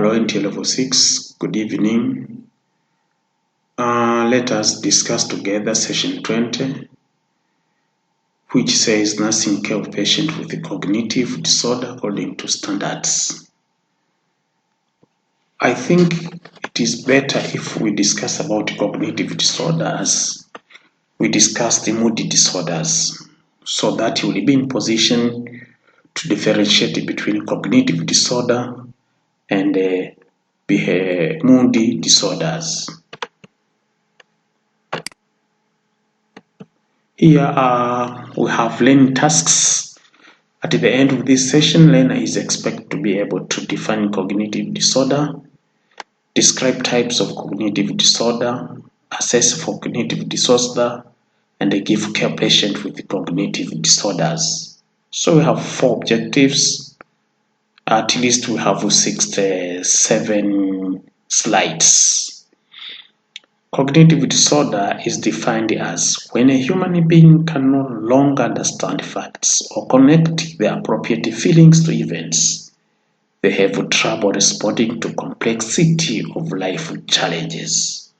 Hello, NT Level 6. Good evening. Let us discuss together session 20, which says nursing care of patient with a cognitive disorder according to standards. I think it is better if we discuss about cognitive disorders. We discuss the mood disorders, so that you will be in position to differentiate between cognitive disorder and mood disorders. Here we have learning tasks. At the end of this session, learner is expected to be able to define cognitive disorder, describe types of cognitive disorder, assess for cognitive disorder, and give care patient with cognitive disorders. So we have 4 objectives. At least we have 7 slides. Cognitive disorder is defined as when a human being can no longer understand facts or connect the appropriate feelings to events. They have trouble responding to complexity of life challenges.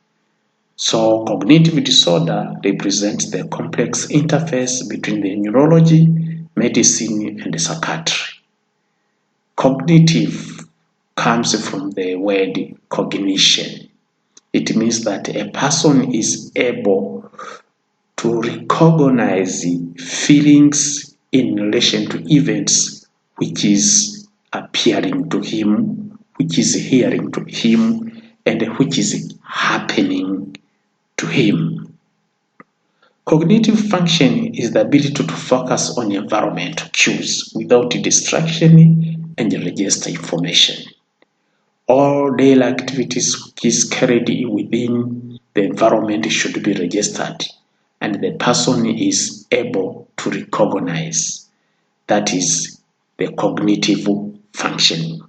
So cognitive disorder represents the complex interface between the neurology, medicine, and psychiatry. Cognitive comes from the word cognition. It means that a person is able to recognize feelings in relation to events which is appearing to him, which is hearing to him, and which is happening to him. Cognitive function is the ability to focus on environmental cues without distraction and register information. All daily activities which is carried within the environment should be registered, and the person is able to recognize. That is the cognitive functioning.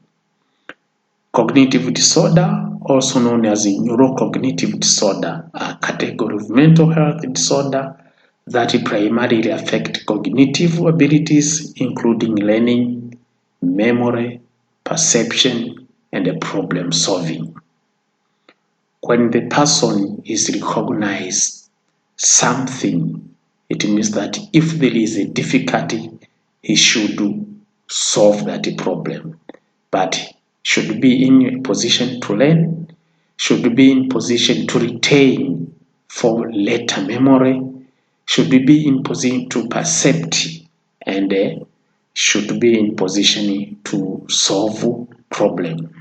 Cognitive disorder, also known as neurocognitive disorder, a category of mental health disorder that primarily affect cognitive abilities, including learning, memory, perception, and problem solving. When the person is recognized something, it means that if there is a difficulty, he should solve that problem, but should be in a position to learn, should be in position to retain for later memory, should be in position to percept, and should be in position to solve problem.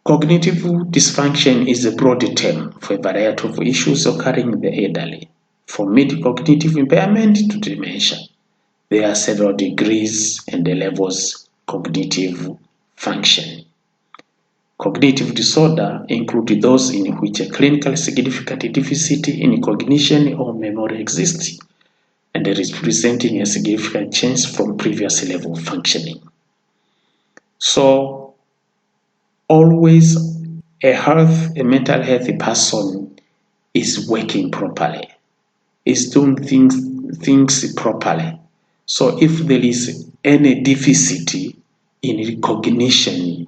Cognitive dysfunction is a broad term for a variety of issues occurring in the elderly, from mid-cognitive impairment to dementia. There are several degrees and levels of cognitive function. Cognitive disorder include those in which a clinically significant deficit in cognition or memory exists, and is presenting a significant change from previous level of functioning. So, always a mental healthy person is working properly, is doing things properly. So if there is any deficit in cognition,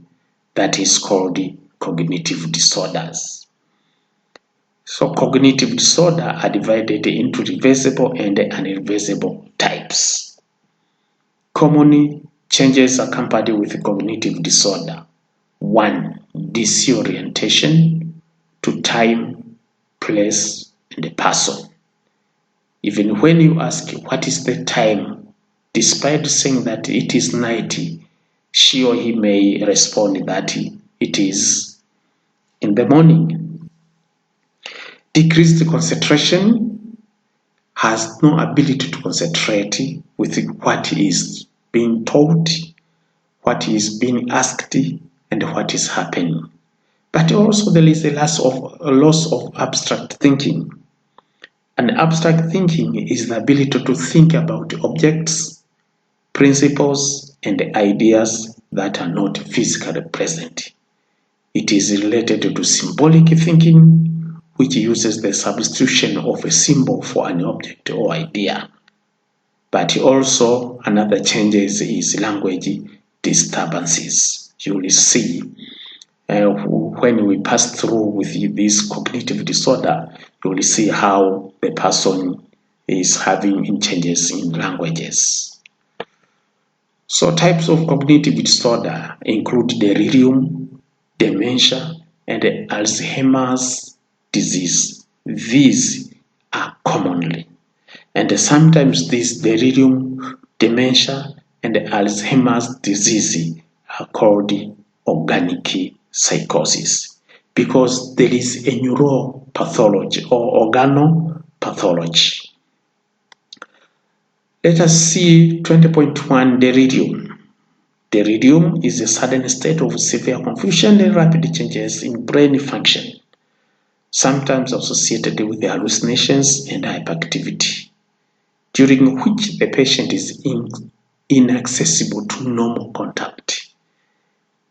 that is called cognitive disorders. So cognitive disorders are divided into reversible and irreversible types. Commonly, changes accompanied with cognitive disorder. 1. Disorientation to time, place, and person. Even when you ask what is the time, despite saying that it is night, she or he may respond that it is in the morning. Decreased concentration, has no ability to concentrate with what is being taught, what is being asked, and what is happening. But also there is a loss of abstract thinking. And abstract thinking is the ability to think about objects, principles, and ideas that are not physically present. It is related to symbolic thinking, which uses the substitution of a symbol for an object or idea. But also another changes is language disturbances. you will see when we pass through with this cognitive disorder, you will see how the person is having changes in languages. So types of cognitive disorder include delirium, dementia, and Alzheimer's disease. These are commonly. And sometimes this delirium, dementia, and Alzheimer's disease are called organic psychosis because there is a neuropathology or organopathology. Let us see 20.1 delirium. Delirium is a sudden state of severe confusion and rapid changes in brain function, sometimes associated with hallucinations and hyperactivity, during which the patient is inaccessible to normal contact.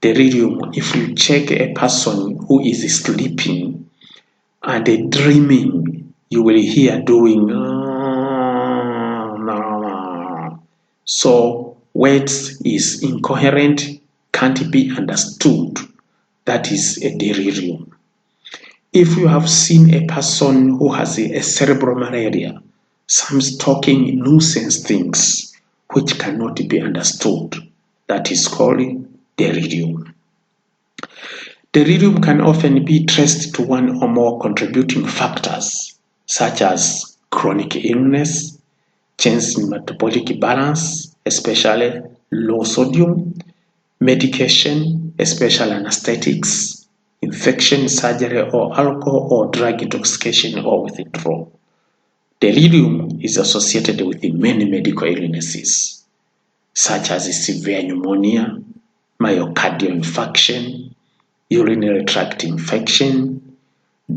Delirium, if you check a person who is sleeping and dreaming, you will hear doing so words is incoherent, can't be understood. That is a delirium. If you have seen a person who has a cerebral malaria, some talking nonsense things which cannot be understood, that is called delirium. Delirium can often be traced to one or more contributing factors, such as chronic illness, change in metabolic balance, especially low sodium, medication, especially anesthetics, infection, surgery, or alcohol or drug intoxication or withdrawal. Delirium is associated with many medical illnesses, such as severe pneumonia, myocardial infarction, urinary tract infection,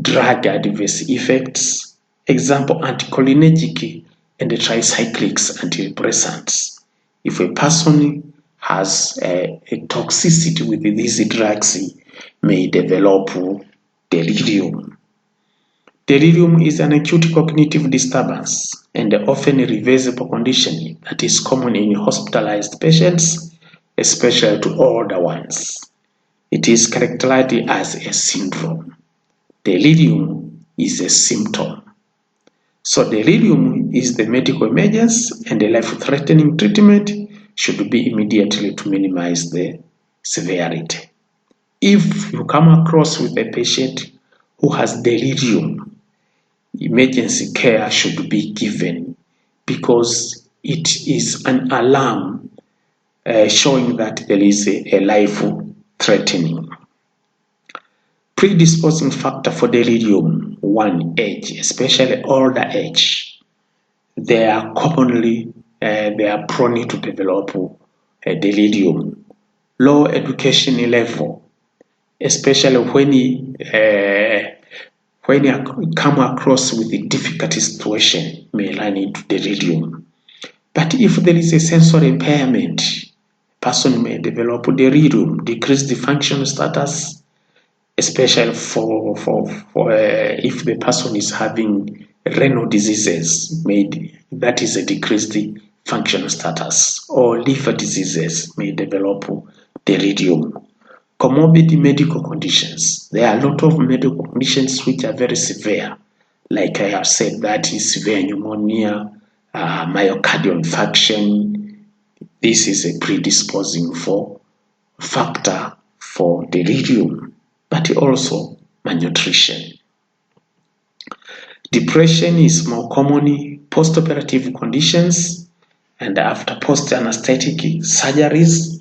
drug adverse effects, example anticholinergic and tricyclics antidepressants. If a person has a toxicity with these drugs, may develop delirium. Delirium is an acute cognitive disturbance and often reversible condition that is common in hospitalized patients, especially to older ones. It is characterized as a syndrome. Delirium is a symptom. So delirium is the medical emergency and the life-threatening treatment should be immediately to minimize the severity. If you come across with a patient who has delirium, emergency care should be given because it is an alarm showing that there is a life-threatening. Predisposing factor for delirium: 1. Age, especially older age. They are commonly prone to develop delirium. Low education level, especially when you come across with a difficult situation, may run into delirium. But if there is a sensory impairment, person may develop delirium, decreased functional status, especially for if the person is having renal diseases, that is a decreased functional status, or liver diseases may develop delirium. Comorbid medical conditions. There are a lot of medical conditions which are very severe, like I have said, that is severe pneumonia, myocardial infarction. This is a predisposing factor for delirium, but also malnutrition. Depression is more commonly post-operative conditions and after post-anesthetic surgeries.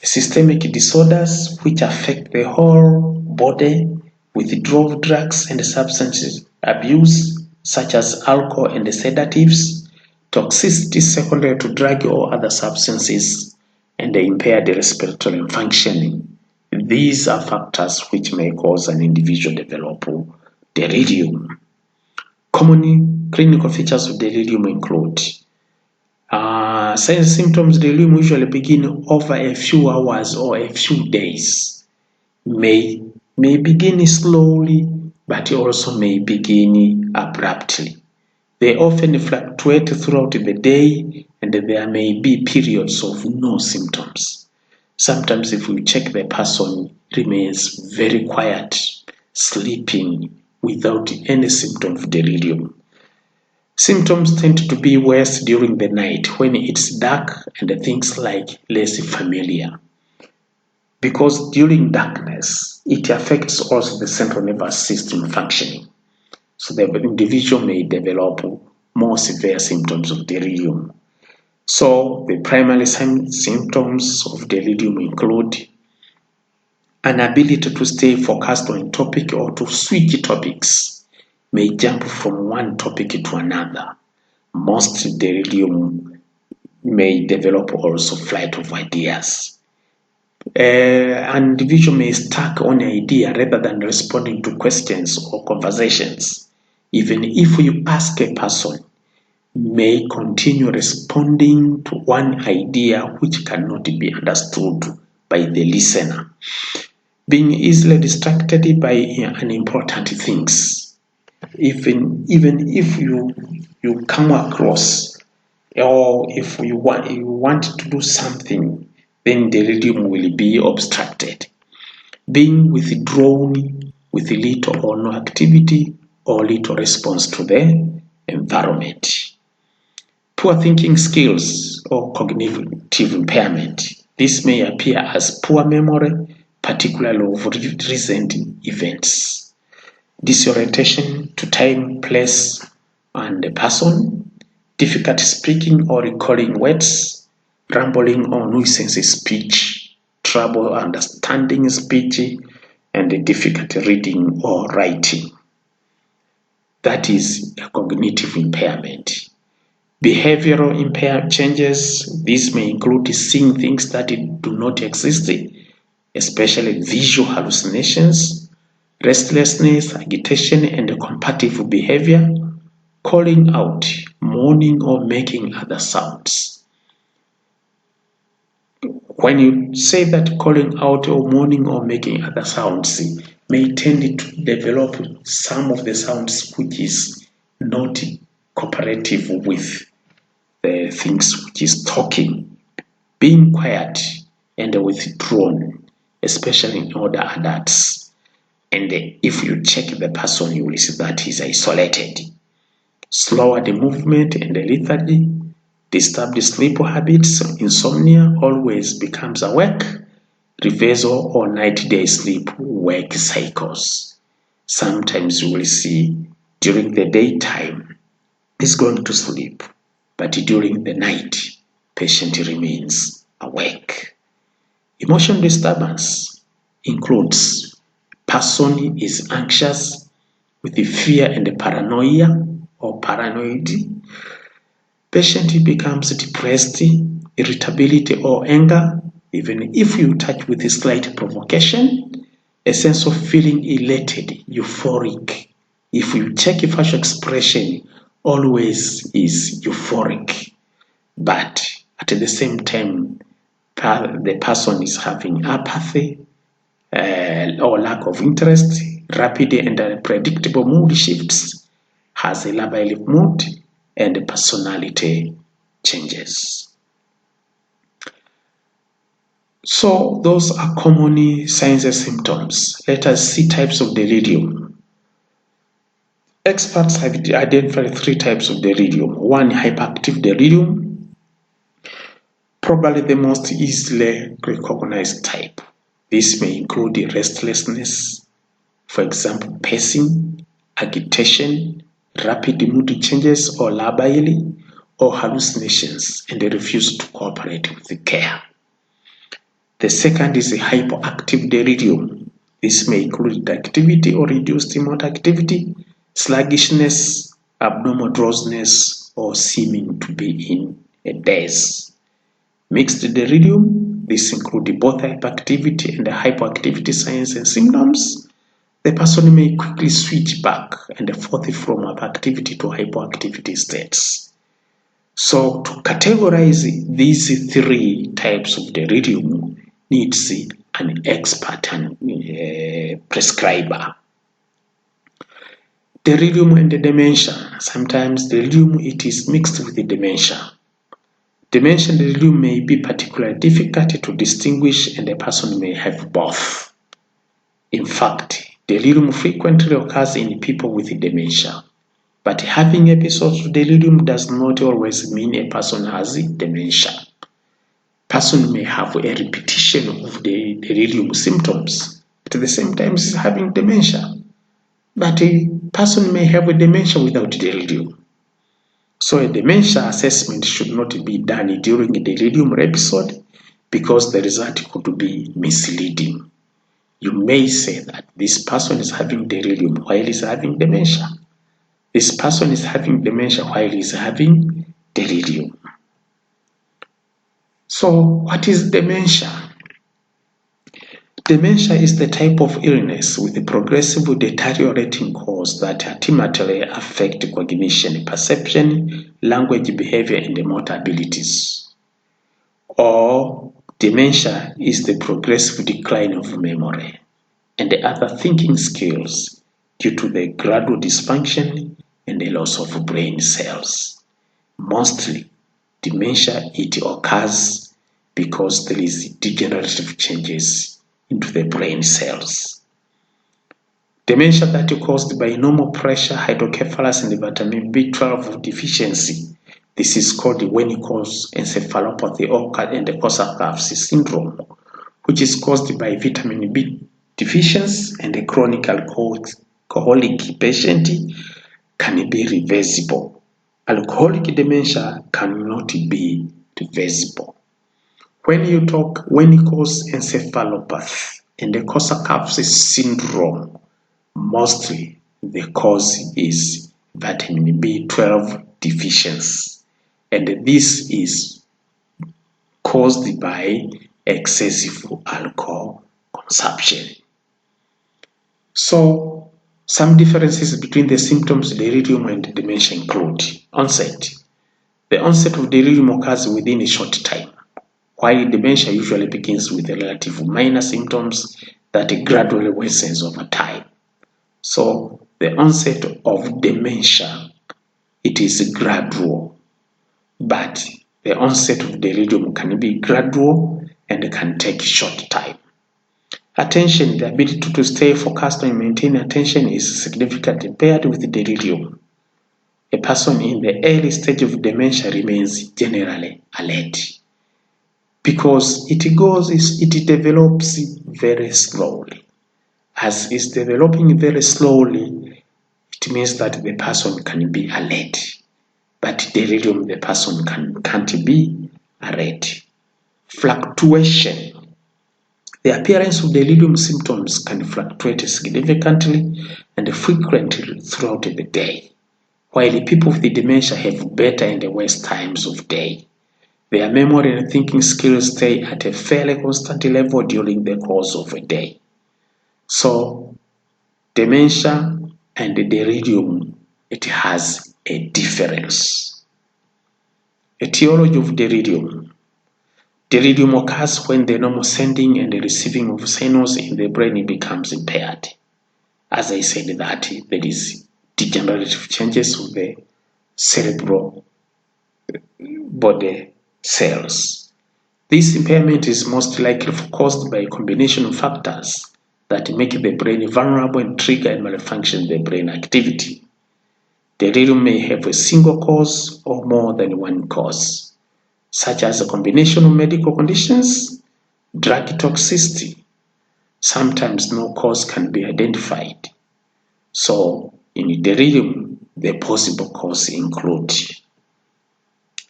Systemic disorders which affect the whole body, withdrawal drugs and substance abuse such as alcohol and sedatives, toxicity secondary to drug or other substances, and impaired respiratory functioning. These are factors which may cause an individual to develop delirium. Common clinical features of delirium include signs and symptoms. Delirium usually begin over a few hours or a few days. May begin slowly, but also may begin abruptly. They often fluctuate throughout the day, and there may be periods of no symptoms. Sometimes if you check, the person remains very quiet, sleeping without any symptom of delirium. Symptoms tend to be worse during the night when it's dark and things like less familiar. Because during darkness, it affects also the central nervous system functioning. So the individual may develop more severe symptoms of delirium. So the primary symptoms of delirium include an ability to stay focused on a topic or to switch topics, may jump from one topic to another. Most delirium may develop also flight of ideas. An individual may stuck on an idea rather than responding to questions or conversations. Even if you ask a person, may continue responding to one idea which cannot be understood by the listener. Being easily distracted by unimportant things. Even if you come across, or if you want to do something, then the delirium will be obstructed. Being withdrawn with little or no activity or little response to the environment. Poor thinking skills or cognitive impairment. This may appear as poor memory, particularly of recent events. Disorientation to time, place, and the person. Difficult speaking or recalling words. Rambling or nuisance speech. Trouble understanding speech, and difficulty reading or writing. That is a cognitive impairment. Behavioral changes. This may include seeing things that do not exist, especially visual hallucinations, restlessness, agitation, and compulsive behavior, calling out, moaning, or making other sounds. When you say that calling out or moaning or making other sounds may tend to develop some of the sounds which is not cooperative with the things which is talking, being quiet and withdrawn, especially in older adults. And if you check the person, you will see that he's isolated. Slower the movement and the lethargy, disturbed sleep habits, insomnia, always becomes awake, reversal or night-day sleep work cycles. Sometimes you will see during the daytime he's going to sleep, but during the night, patient remains awake. Emotional disturbance includes person is anxious with the fear and paranoia or paranoid. Patient becomes depressed, irritability or anger, even if you touch with a slight provocation, a sense of feeling elated, euphoric. If you check facial expression, always is euphoric, but at the same time, the person is having apathy or lack of interest, rapid and unpredictable mood shifts, has a labile mood, and personality changes. So those are common signs and symptoms. Let us see types of delirium. Experts have identified 3 types of delirium. One, hyperactive delirium, probably the most easily recognized type. This may include restlessness, for example, pacing, agitation, rapid mood changes or labile, or hallucinations, and they refuse to cooperate with the care. The second is a hypoactive delirium. This may include activity or reduced motor activity, sluggishness, abnormal drowsiness, or seeming to be in a daze. Mixed delirium. This includes both hyperactivity and hypoactivity signs and symptoms. The person may quickly switch back and forth from hyperactivity to hypoactivity states. So to categorize these 3 types of delirium needs an expert and prescriber. Delirium and dementia. Sometimes delirium it is mixed with the dementia. Dementia and delirium may be particularly difficult to distinguish, and a person may have both. In fact, delirium frequently occurs in people with dementia, but having episodes of delirium does not always mean a person has dementia. Person may have a repetition of the delirium symptoms at the same time as having dementia, but a person may have a dementia without delirium. So a dementia assessment should not be done during a delirium episode because the result could be misleading. You may say that this person is having delirium while he's having dementia. This person is having dementia while he's having delirium. So what is dementia? Dementia is the type of illness with a progressive deteriorating course that ultimately affect cognition, perception, language, behavior, and motor abilities. Or dementia is the progressive decline of memory and other thinking skills due to the gradual dysfunction and the loss of brain cells. Mostly, dementia occurs because there is degenerative changes into the brain cells. Dementia that is caused by normal pressure, hydrocephalus, and vitamin B12 deficiency. This is called Wernicke's encephalopathy or and the Korsakoff's syndrome, which is caused by vitamin B deficiency, and a chronic alcoholic patient can be reversible. Alcoholic dementia cannot be reversible. When you talk Wernicke's encephalopathy and the Korsakoff's syndrome, mostly the cause is vitamin B12 deficiency, and this is caused by excessive alcohol consumption. So, some differences between the symptoms of delirium and dementia include onset. The onset of delirium occurs within a short time, while dementia usually begins with relatively minor symptoms that gradually worsens over time. So, the onset of dementia, it is gradual, but the onset of delirium can be gradual and can take short time. Attention, the ability to stay focused and maintain attention is significantly impaired with delirium. A person in the early stage of dementia remains generally alert because it develops very slowly. As it's developing very slowly, it means that the person can be alert, but delirium, the person can't be alert. Fluctuation. The appearance of delirium symptoms can fluctuate significantly and frequently throughout the day, while people with dementia have better and worse times of day. Their memory and thinking skills stay at a fairly constant level during the course of a day. So, dementia and delirium, it has a difference. Etiology of delirium. Delirium occurs when the normal sending and the receiving of signals in the brain becomes impaired. As I said, that there is degenerative changes of the cerebral body cells. This impairment is most likely caused by a combination of factors that make the brain vulnerable and trigger and malfunction the brain activity. Delirium may have a single cause or more than one cause, such as a combination of medical conditions, drug toxicity. Sometimes no cause can be identified. So, in delirium, the possible cause include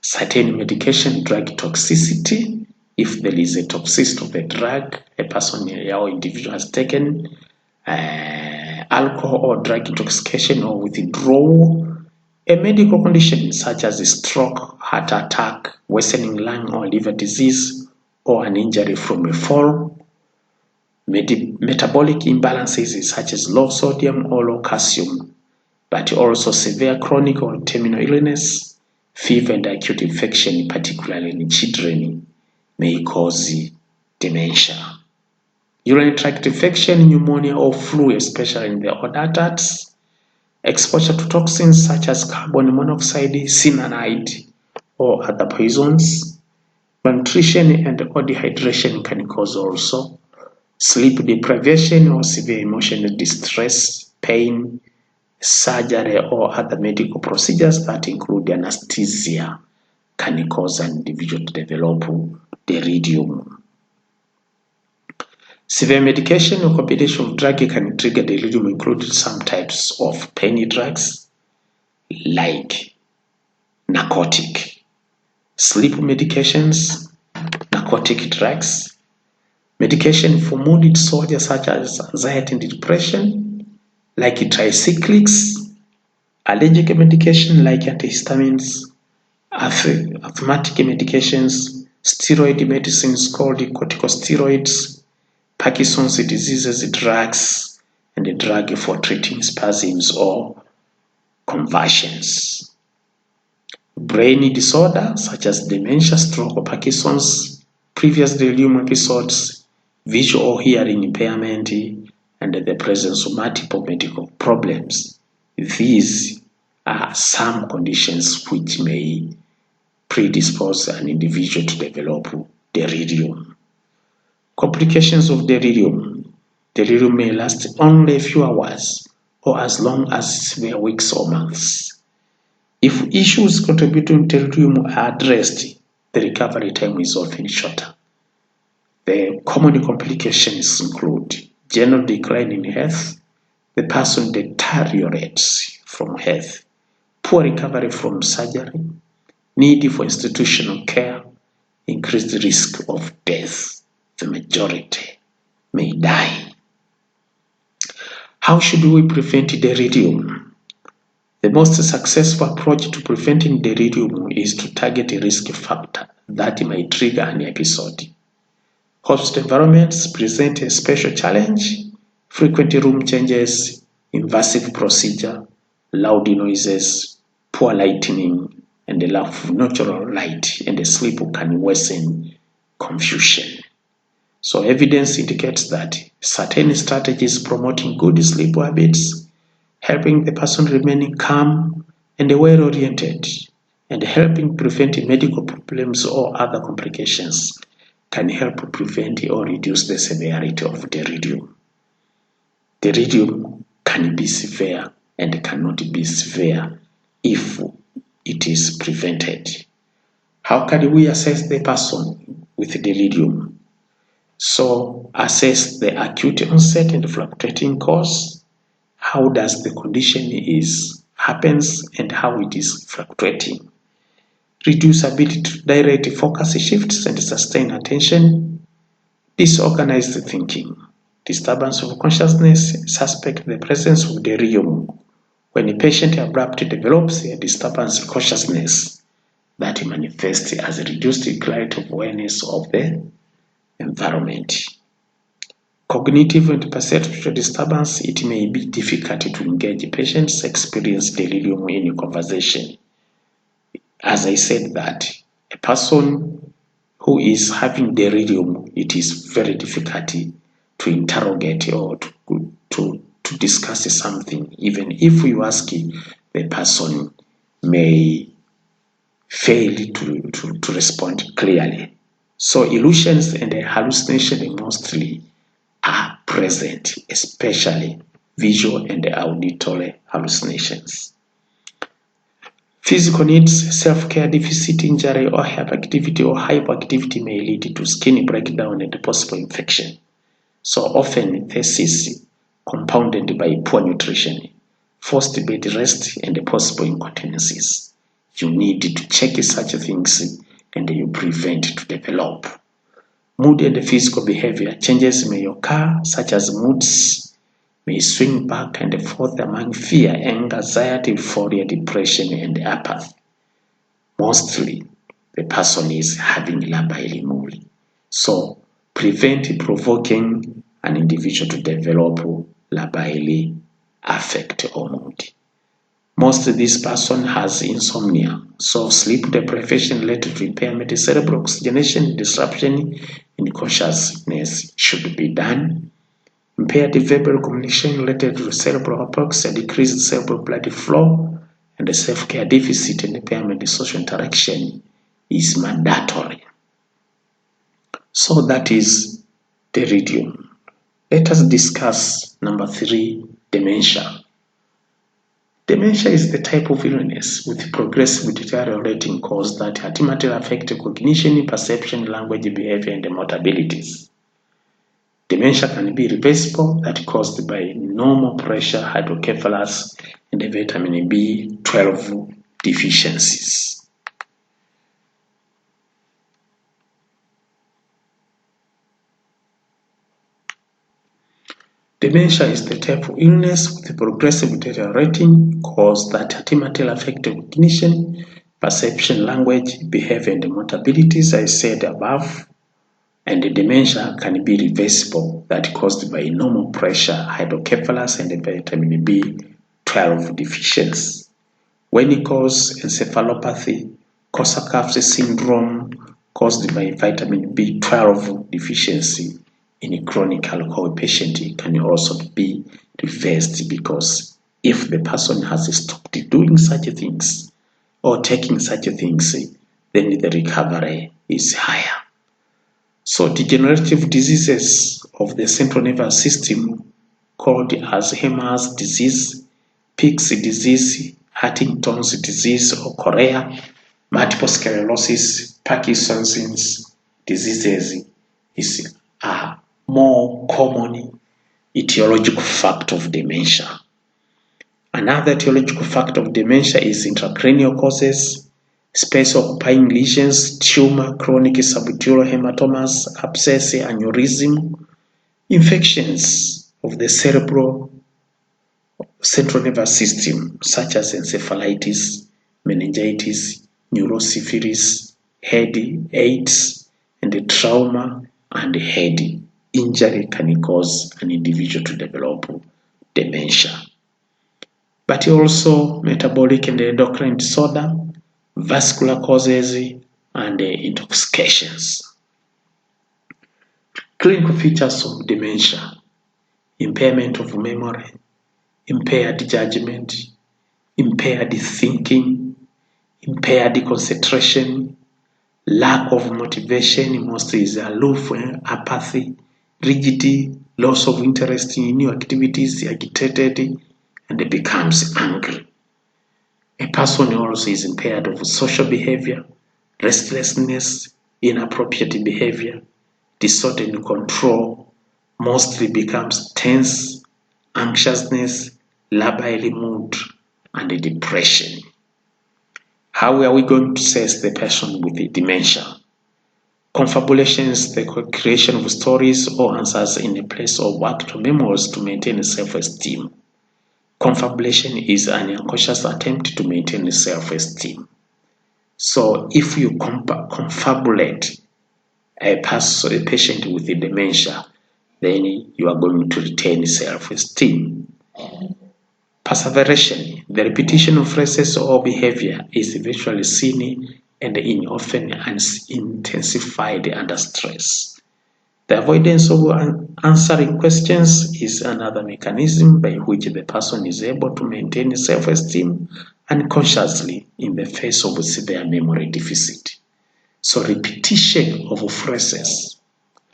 certain medication drug toxicity, if there is a toxicity of the drug a person or individual has taken, alcohol or drug intoxication or withdrawal, a medical condition such as a stroke, heart attack, worsening lung or liver disease, or an injury from a fall, metabolic imbalances such as low sodium or low calcium, but also severe chronic or terminal illness, fever and acute infection, particularly in children, may cause dementia. Urinary tract infection, pneumonia or flu, especially in the older adults, exposure to toxins such as carbon monoxide, cyanide, or other poisons, Malnutrition and or dehydration can cause also sleep deprivation or severe emotional distress, pain, surgery or other medical procedures that include anesthesia can cause an individual to develop delirium. Severe medication or combination of drug can trigger delirium, including some types of pain drugs like narcotic, sleep medications, narcotic drugs, medication for mood disorders such as anxiety and depression like tricyclics, allergic medication like antihistamines, asthmatic medications, steroid medicines called corticosteroids, Parkinson's diseases drugs, and a drug for treating spasms or convulsions. Brain disorder such as dementia, stroke, or Parkinson's, previous delirium episodes, visual or hearing impairment, and the presence of multiple medical problems. These are some conditions which may predispose an individual to develop delirium. Complications of delirium. Delirium may last only a few hours or as long as weeks or months. If issues contributing to delirium are addressed, the recovery time is often shorter. The common complications include general decline in health, the person deteriorates from health, poor recovery from surgery, need for institutional care, increased risk of death. The majority may die. How should we prevent delirium? The most successful approach to preventing delirium is to target a risk factor that might trigger an episode. Hospital environments present a special challenge, frequent room changes, invasive procedure, loud noises, poor lighting, and the lack of natural light and sleep can worsen confusion. So evidence indicates that certain strategies promoting good sleep habits, helping the person remain calm and well-oriented, and helping prevent medical problems or other complications can help prevent or reduce the severity of delirium. Delirium can be severe and cannot be severe if it is prevented. How can we assess the person with delirium? So assess the acute onset and fluctuating course. How does the condition happens and how it is fluctuating. Reduce ability to direct focus shifts and sustain attention. Disorganized thinking. Disturbance of consciousness. Suspect the presence of delirium. When a patient abruptly develops a disturbance of consciousness that manifests as a reduced clarity of awareness of the environment. Cognitive and perceptual disturbance. It may be difficult to engage patients experience delirium in a conversation. As I said that a person who is having delirium, it is very difficult to interrogate or to discuss something. Even if you ask, the person may fail to respond clearly. So illusions and hallucinations mostly are present, especially visual and auditory hallucinations. Physical needs, self-care deficit, injury, or hyperactivity or hypoactivity may lead to skin breakdown and possible infection. So often this is compounded by poor nutrition, forced bed rest, and possible incontinences. You need to check such things and you prevent to develop. Mood and physical behavior changes may occur, such as moods may swing back and forth among fear, anger, anxiety, euphoria, depression, and apathy. Mostly, the person is having labile mood. So, prevent provoking an individual to develop labile affect or mood. Most of this person has insomnia, so sleep deprivation related to impairment, cerebral oxygenation, disruption in consciousness should be done. Impaired verbal communication related to cerebral hypoxia, decreased cerebral blood flow, and self-care deficit and impairment in social interaction is mandatory. So that is pterygium. Let us discuss number 3, dementia. Dementia is the type of illness with progressive deteriorating cause that ultimately affect cognition, perception, language, behavior, and motor abilities. Dementia can be reversible, that caused by normal pressure, hydrocephalus, and vitamin B12 deficiencies. Dementia is the type of illness with progressive deteriorating cause that ultimately affect cognition, perception, language, behavior, and motor abilities, I said above. And the dementia can be reversible, that caused by normal pressure, hydrocephalus, and vitamin B12 deficiency. When it causes encephalopathy, Korsakoff's syndrome caused by vitamin B12 deficiency in a chronic alcohol patient, it can also be reversed, because if the person has stopped doing such things or taking such things, then the recovery is higher. So degenerative diseases of the central nervous system called Alzheimer's disease, Pick's disease, Huntington's disease or chorea, multiple sclerosis, Parkinson's diseases is a more common etiological factor of dementia. Another etiological factor of dementia is intracranial causes, space-occupying lesions, tumor, chronic subdural hematomas, abscess, aneurysm, infections of the central nervous system, such as encephalitis, meningitis, neurosyphilis, head, AIDS, and trauma and head injury can cause an individual to develop dementia. But also metabolic and endocrine disorder, vascular causes, and intoxications. Clinical features of dementia: impairment of memory, impaired judgment, impaired thinking, impaired concentration, lack of motivation, mostly is aloof, apathy, rigidity, loss of interest in new activities, agitated, and becomes angry. A person also is impaired of social behavior, restlessness, inappropriate behavior, disorder in control, mostly becomes tense, anxiousness, labile mood, and depression. How are we going to assess the person with the dementia? Confabulations, the creation of stories or answers in a place of work to memories to maintain self-esteem. Confabulation is an unconscious attempt to maintain self-esteem. So if you confabulate a patient with the dementia, then you are going to retain self-esteem. Perseveration, the repetition of phrases or behavior is visually seen and often intensified under stress. The avoidance of answering questions is another mechanism by which the person is able to maintain self-esteem unconsciously in the face of severe memory deficit. So repetition of phrases,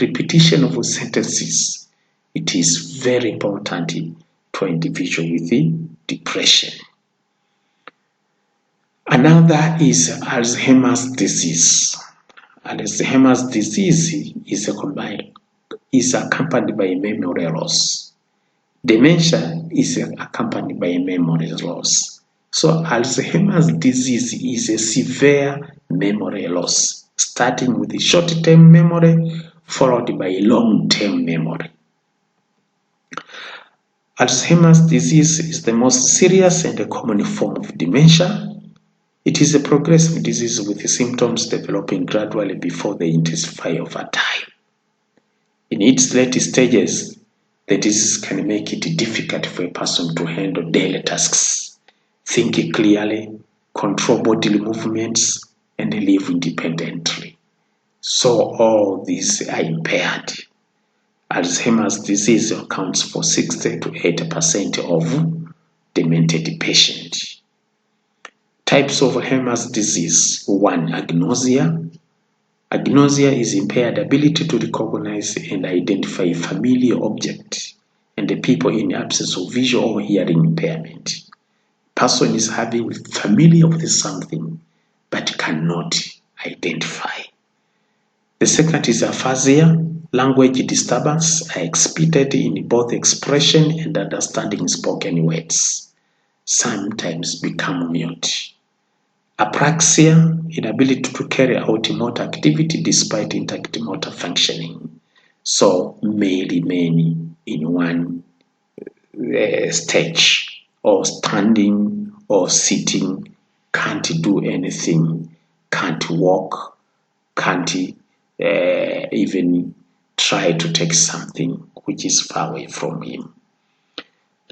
repetition of sentences, it is very important to an individual with depression. Another is Alzheimer's disease. Alzheimer's disease is accompanied by memory loss. Dementia is accompanied by memory loss. So Alzheimer's disease is a severe memory loss, starting with a short-term memory followed by long-term memory. Alzheimer's disease is the most serious and common form of dementia. It is a progressive disease with the symptoms developing gradually before they intensify over time. In its late stages, the disease can make it difficult for a person to handle daily tasks, think clearly, control bodily movements, and live independently. So all these are impaired. Alzheimer's disease accounts for 60 to 80% of demented patients. Types of Alzheimer's disease: 1. Agnosia. Agnosia is impaired ability to recognize and identify familiar objects and the people in absence of visual or hearing impairment. Person is having familiar with something but cannot identify. The second is aphasia. Language disturbance are exhibited in both expression and understanding spoken words. Sometimes become mute. Apraxia, inability to carry out motor activity despite intact motor functioning. So may remain in one stage, or standing or sitting, can't do anything, can't walk, can't even try to take something which is far away from him.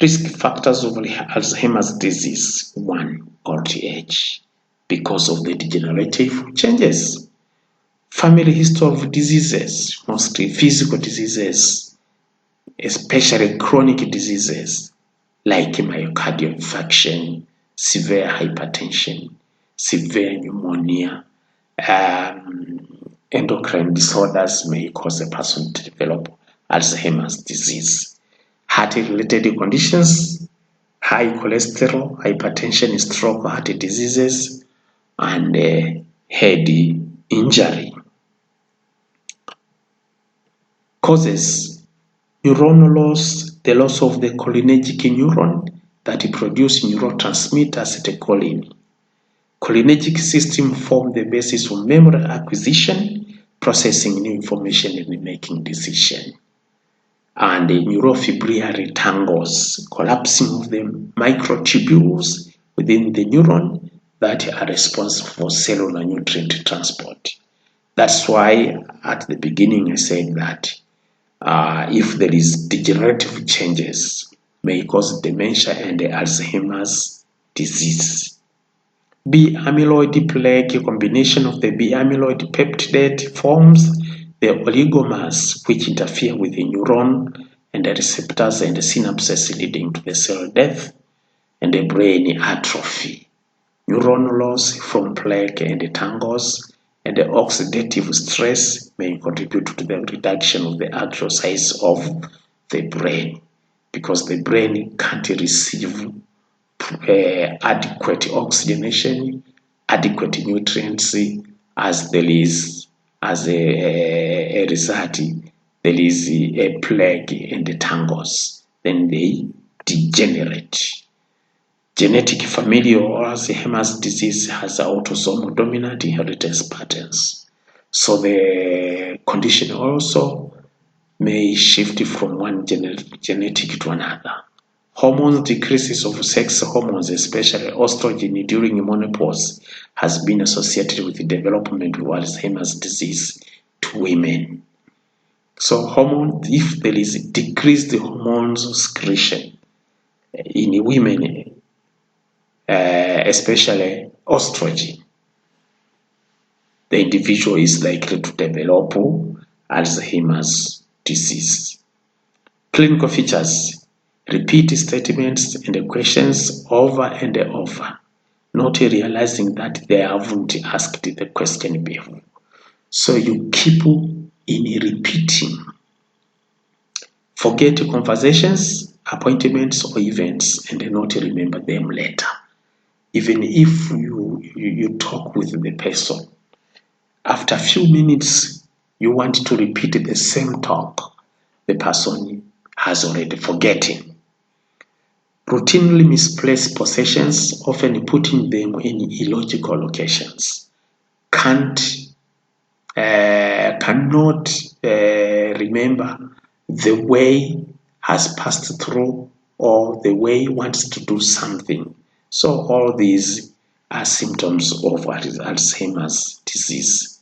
Risk factors of Alzheimer's disease: 1. Old age, because of the degenerative changes. Family history of diseases, mostly physical diseases, especially chronic diseases like myocardial infarction, severe hypertension, severe pneumonia, endocrine disorders may cause a person to develop Alzheimer's disease. Heart-related conditions, high cholesterol, hypertension, stroke, heart diseases, and head injury. Causes: neuronal loss, the loss of the cholinergic neuron that produce neurotransmitter acetylcholine. Cholinergic system form the basis of memory acquisition, processing new information, and making decision. And the neurofibrillary tangles, collapsing of the microtubules within the neuron that are responsible for cellular nutrient transport. That's why at the beginning I said that if there is degenerative changes, may cause dementia and Alzheimer's disease. B-amyloid plaque, a combination of the B-amyloid peptidate forms the oligomers which interfere with the neuron and the receptors and the synapses, leading to the cell death and the brain atrophy. Neuron loss from plaque and the tangles and the oxidative stress may contribute to the reduction of the actual size of the brain, because the brain can't receive adequate oxygenation, adequate nutrients, as there is, as a result, there is a plague in the tangles, then they degenerate. Genetic familial Alzheimer's disease has autosomal dominant inheritance patterns. So the condition also may shift from one genetic to another. Hormones decreases of sex hormones, especially estrogen during menopause, has been associated with the development of Alzheimer's disease to women. So hormone, if there is decreased hormones secretion in women, especially estrogen, the individual is likely to develop Alzheimer's disease. Clinical features: repeat statements and questions over and over, not realizing that they haven't asked the question before. So you keep in repeating. Forget conversations, appointments, or events and not remember them later. Even if you talk with the person, after a few minutes you want to repeat the same talk, the person has already forgotten. Routinely misplaced possessions, often putting them in illogical locations. Cannot remember the way has passed through or the way he wants to do something. So all these are symptoms of Alzheimer's disease.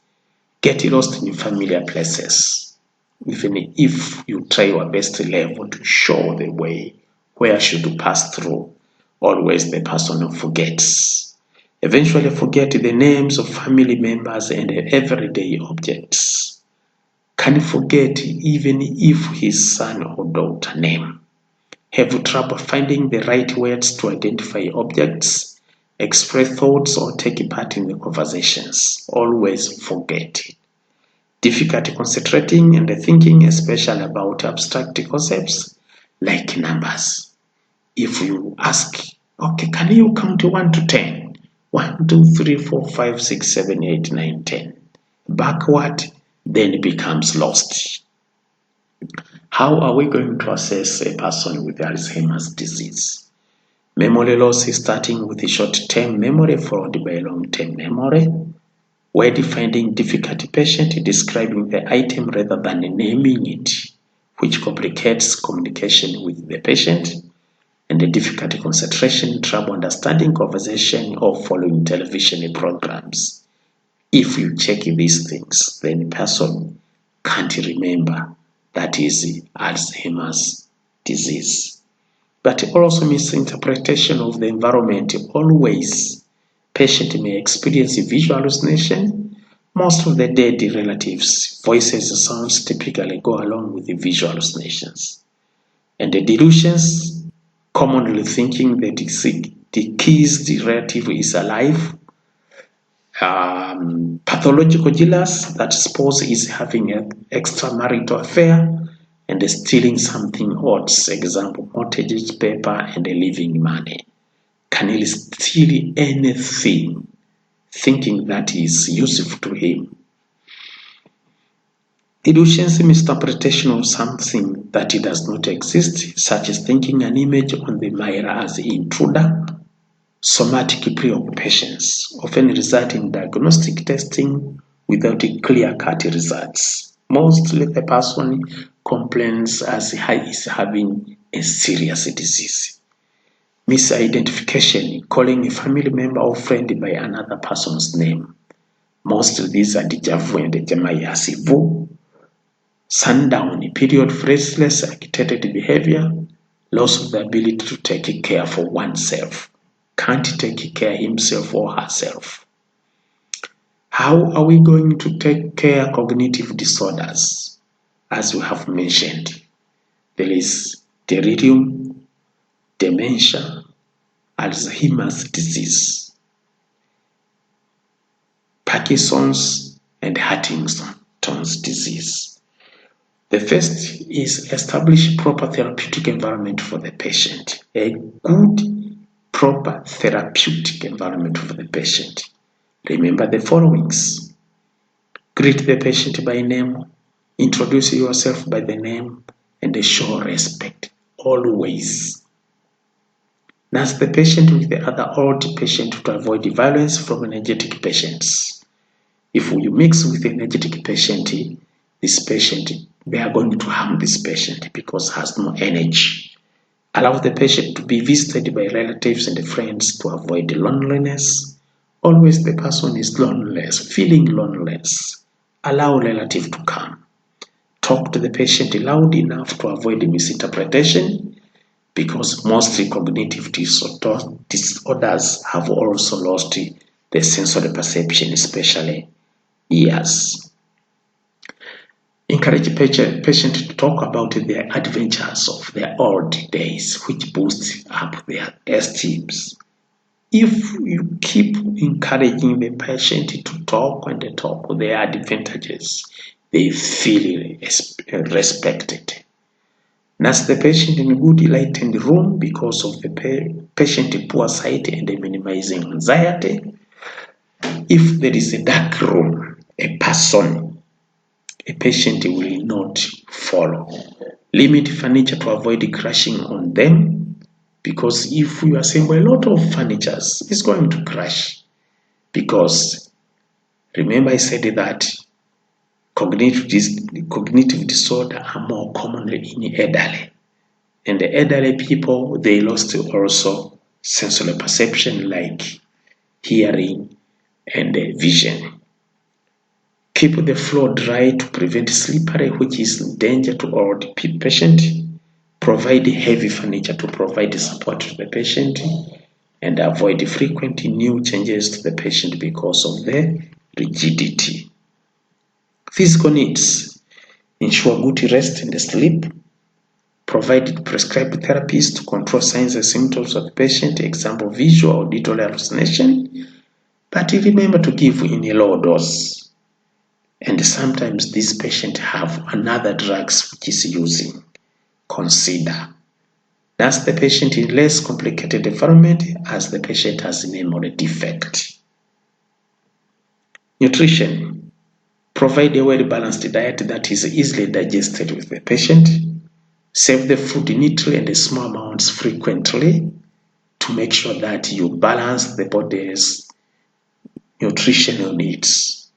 Get lost in familiar places. Even if you try your best level to show the way where should you pass through, always the person forgets. Eventually forget the names of family members and everyday objects. Can forget even if his son or daughter name. Have trouble finding the right words to identify objects, express thoughts, or take part in the conversations. Always forget it. difficulty concentrating and thinking, especially about abstract concepts like numbers. If you ask, okay, can you count 1 to 10? 1, 2, 3, 4, 5, 6, 7, 8, 9, 10. Backward, then it becomes lost. How are we going to assess a person with Alzheimer's disease? Memory loss is starting with a short-term memory followed by long-term memory. Word finding difficulty patient describing the item rather than naming it, which complicates communication with the patient. And the difficulty concentration, trouble understanding conversation or following television programs. If you check these things, then the person can't remember that is Alzheimer's disease. But also misinterpretation of the environment. Always, patient may experience visual hallucination. Most of the dead relatives' voices and sounds typically go along with the visual hallucinations. And the delusions, commonly thinking that the deceased relative is alive. Pathological jealous, that spouse is having an extramarital affair and stealing something odd, example, mortgage paper and leaving money. Can he steal anything, thinking that is useful to him? Illusions, misinterpretation of something that does not exist, such as thinking an image on the mirror as an intruder. Somatic preoccupations often result in diagnostic testing without clear-cut results. Mostly the person complains as he is having a serious disease. Misidentification, calling a family member or friend by another person's name. Most of these are deja vu and jamaiasivu. Sundown, period of restless, agitated behavior, loss of the ability to take care for oneself. Can't take care himself or herself. How are we going to take care of cognitive disorders? As we have mentioned, there is delirium, dementia, Alzheimer's disease, Parkinson's, and Huntington's disease. The first is establish proper therapeutic environment for the patient. A good proper therapeutic environment for the patient. Remember the followings. Greet the patient by name, introduce yourself by the name, and show respect always. Nurse the patient with the other old patient to avoid violence from energetic patients. If you mix with an energetic patient, they are going to harm this patient because it has no energy. Allow the patient to be visited by relatives and friends to avoid loneliness. Always the person is loneliness, feeling loneliness. Allow relative to come. Talk to the patient loud enough to avoid misinterpretation, because mostly cognitive disorders have also lost the sensory perception, especially ears. Encourage patient to talk about their adventures of their old days, which boosts up their esteem. If you keep encouraging the patient to talk their advantages, they feel respected. Nurse the patient in a good lightened room because of the patient poor sight and minimizing anxiety. If there is a dark room, a patient will not follow. Limit furniture to avoid crashing on them, because if you assemble a lot of furniture, it's going to crash. Because remember I said that cognitive disorder are more commonly in elderly. And the elderly people, they lost also sensory perception like hearing and vision. Keep the floor dry to prevent slippery, which is a danger to old patient. Provide heavy furniture to provide support to the patient, and avoid frequent new changes to the patient because of the rigidity. Physical needs. Ensure good rest and sleep. Provide prescribed therapies to control signs and symptoms of the patient, example visual or auditory hallucination. But remember to give in a low dose. And sometimes this patient have another drugs which is using. Consider. Does the patient in less complicated environment as the patient has memory defect? Nutrition. Provide a well-balanced diet that is easily digested with the patient. Serve the food neatly and in small amounts frequently to make sure that you balance the body's nutritional needs.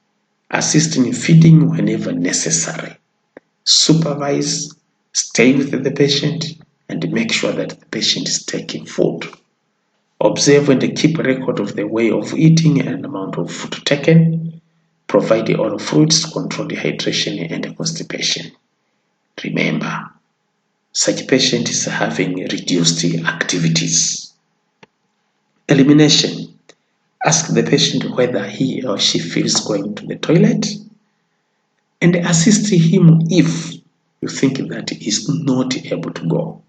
Assist in feeding whenever necessary. Supervise, stay with the patient, and make sure that the patient is taking food. Observe and keep a record of the way of eating and amount of food taken. Provide oral fluids to control dehydration and constipation. Remember, such patient is having reduced activities. Elimination. Ask the patient whether he or she feels going to the toilet and assist him if you think that he is not able to go.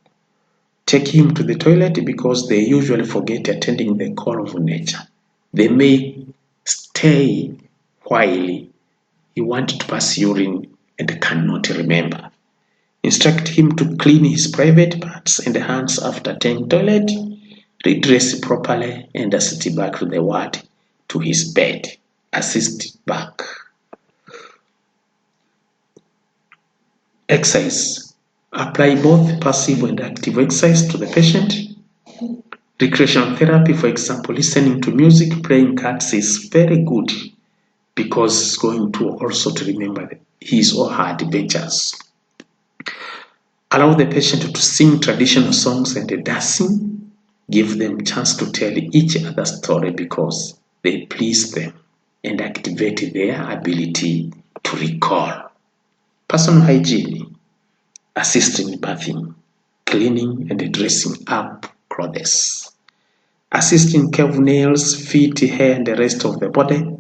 Take him to the toilet because they usually forget attending the call of nature. They may stay while he wants to pass urine and cannot remember. Instruct him to clean his private parts and hands after attending toilet, redress properly, and assist back to the ward to his bed. Assist back. Exercise. Apply both passive and active exercise to the patient. Recreational therapy, for example, listening to music, playing cards is very good because it's going to also to remember his or her adventures. Allow the patient to sing traditional songs and dancing. Give them a chance to tell each other story because they please them and activate their ability to recall. Personal hygiene. Assist in bathing, cleaning and dressing up clothes. Assist in care of nails, feet, hair and the rest of the body.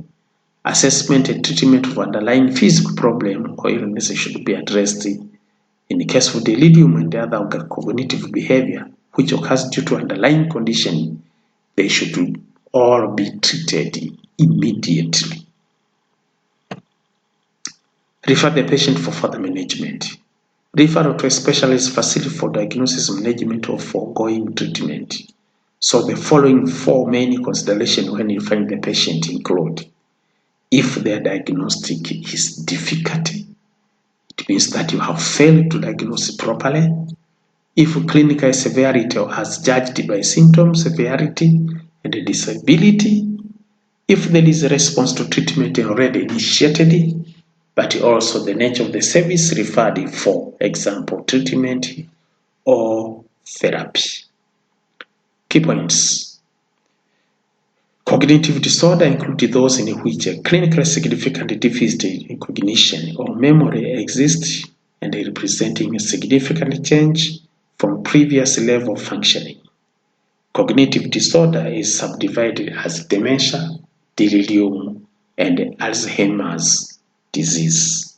Assessment and treatment of underlying physical problem or illness should be addressed. In the case of delirium and the other cognitive behavior which occurs due to underlying condition, they should all be treated immediately. Refer the patient for further management. Referral to a specialist facility for diagnosis, management, or foregoing treatment. So the following four main considerations when you find the patient include: if their diagnostic is difficult, it means that you have failed to diagnose properly. If clinical severity or as judged by symptoms, severity, and disability. If there is a response to treatment already initiated, but also the nature of the service referred, for example, treatment or therapy. Key points. Cognitive disorder include those in which a clinically significant deficit in cognition or memory exists and representing a significant change from previous level of functioning. Cognitive disorder is subdivided as dementia, delirium, and Alzheimer's disease.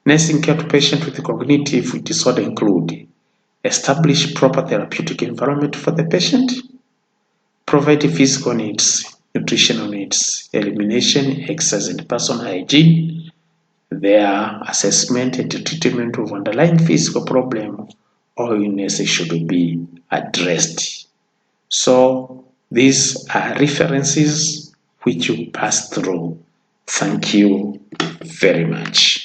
Nursing care to patients with cognitive disorder include: establish proper therapeutic environment for the patient, provide physical needs, nutritional needs, elimination, exercise, and personal hygiene. Their assessment and treatment of underlying physical problem or illness should be addressed. So these are references which you pass through. Thank you very much.